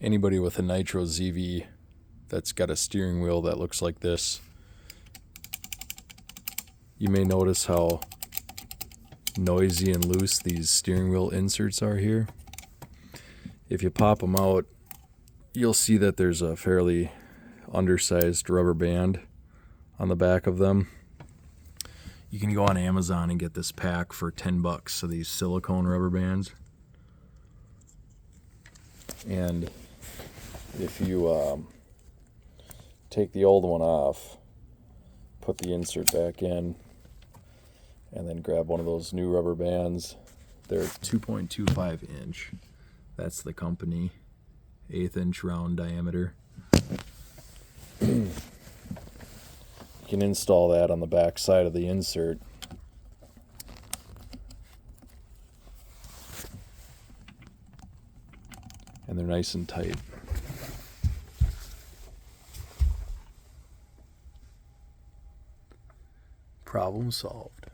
anybody with a Nitro Zv that's got a steering wheel that looks like this, you may notice how noisy and loose these steering wheel inserts are here. If you pop them out, you'll see that there's a fairly undersized rubber band on the back of them. You can go on Amazon and get this pack for $10. So these silicone rubber bands. And if you take the old one off, put the insert back in, and then grab one of those new rubber bands. They're 2.25 inch. That's the company. 1/8 inch round diameter. You can install that on the back side of the insert. And they're nice and tight. Problem solved.